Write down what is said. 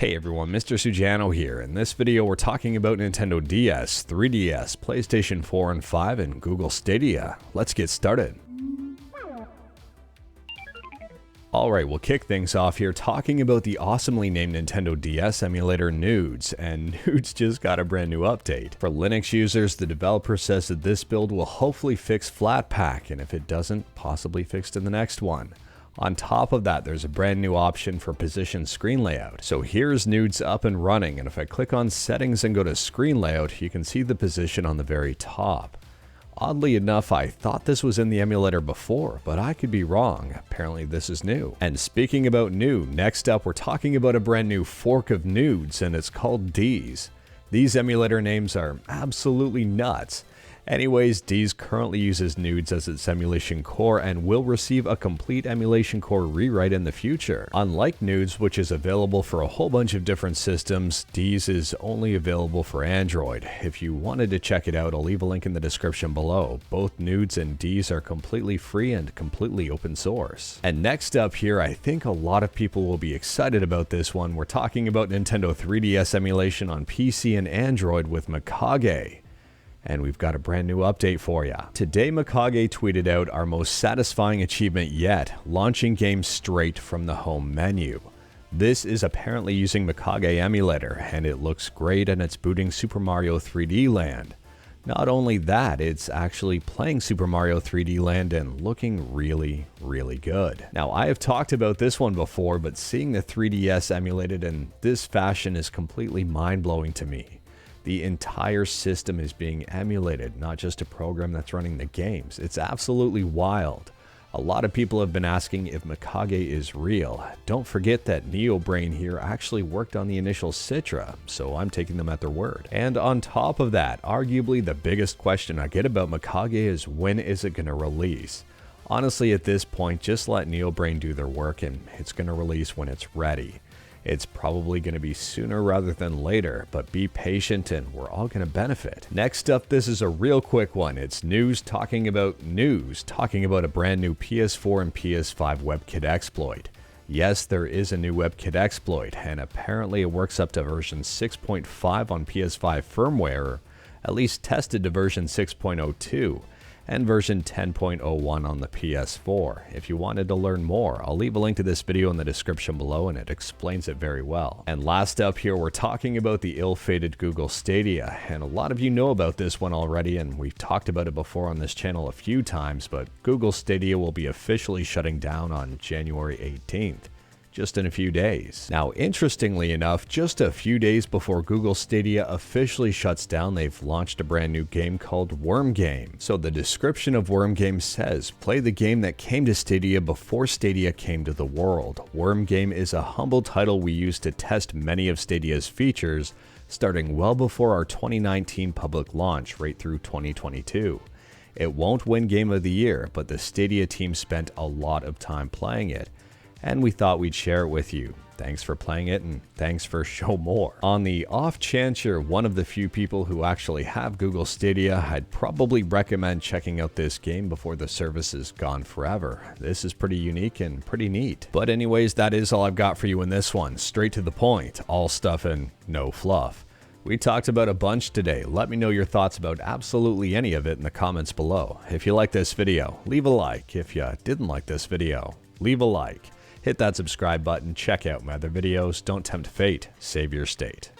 Hey everyone, Mr. Sujano here. In this video we're talking about Nintendo DS, 3DS, PlayStation 4 and 5, and Google Stadia. Let's get started. Alright, we'll kick things off here talking about the awesomely named Nintendo DS emulator NooDS, and NooDS just got a brand new update. For Linux users, the developer says that this build will hopefully fix Flatpak, and if it doesn't, possibly fixed in the next one. On top of that, there's a brand new option for position screen layout. So here's NooDS up and running, and if I click on settings and go to screen layout, you can see the position on the very top. Oddly enough, I thought this was in the emulator before, but I could be wrong. Apparently this is new. And speaking about new, next up we're talking about a brand new fork of NooDS, and it's called DeeS. These emulator names are absolutely nuts. Anyways, DeeS currently uses NooDS as its emulation core and will receive a complete emulation core rewrite in the future. Unlike NooDS, which is available for a whole bunch of different systems, DeeS is only available for Android. If you wanted to check it out, I'll leave a link in the description below. Both NooDS and DeeS are completely free and completely open source. And next up here, I think a lot of people will be excited about this one. We're talking about Nintendo 3DS emulation on PC and Android with Mikage. And we've got a brand new update for you. Today Mikage tweeted out our most satisfying achievement yet, launching games straight from the home menu. This is apparently using Mikage emulator, and it looks great, and it's booting Super Mario 3D Land. Not only that, it's actually playing Super Mario 3D Land and looking really good. Now, I have talked about this one before, but seeing the 3DS emulated in this fashion is completely mind-blowing to me. The entire system is being emulated, not just a program that's running the games. It's absolutely wild. A lot of people have been asking if Mikage is real. Don't forget that NeoBrain here actually worked on the initial Citra, so I'm taking them at their word. And on top of that, arguably the biggest question I get about Mikage is when is it going to release? Honestly, at this point, just let NeoBrain do their work and it's going to release when it's ready. It's probably going to be sooner rather than later, but be patient and we're all going to benefit. Next up, this is a real quick one. It's news talking about a brand new PS4 and PS5 Webkit exploit. Yes, there is a new Webkit exploit, and apparently it works up to version 6.5 on PS5 firmware, at least tested to version 6.02. And version 10.01 on the PS4. If you wanted to learn more, I'll leave a link to this video in the description below and it explains it very well. And last up here, we're talking about the ill-fated Google Stadia, and a lot of you know about this one already, and we've talked about it before on this channel a few times, but Google Stadia will be officially shutting down on January 18th. Just in a few days. Now, interestingly enough, just a few days before Google Stadia officially shuts down, they've launched a brand new game called Worm Game. So the description of Worm Game says, play the game that came to Stadia before Stadia came to the world. Worm Game is a humble title we used to test many of Stadia's features, starting well before our 2019 public launch, right through 2022. It won't win Game of the Year, but the Stadia team spent a lot of time playing it, and we thought we'd share it with you. Thanks for playing it, and thanks for show more. On the off chance you're one of the few people who actually have Google Stadia, I'd probably recommend checking out this game before the service is gone forever. This is pretty unique and pretty neat. But anyways, that is all I've got for you in this one. Straight to the point, all stuff and no fluff. We talked about a bunch today. Let me know your thoughts about absolutely any of it in the comments below. If you like this video, leave a like. If you didn't like this video, leave a like. Hit that subscribe button, check out my other videos, don't tempt fate, save your state.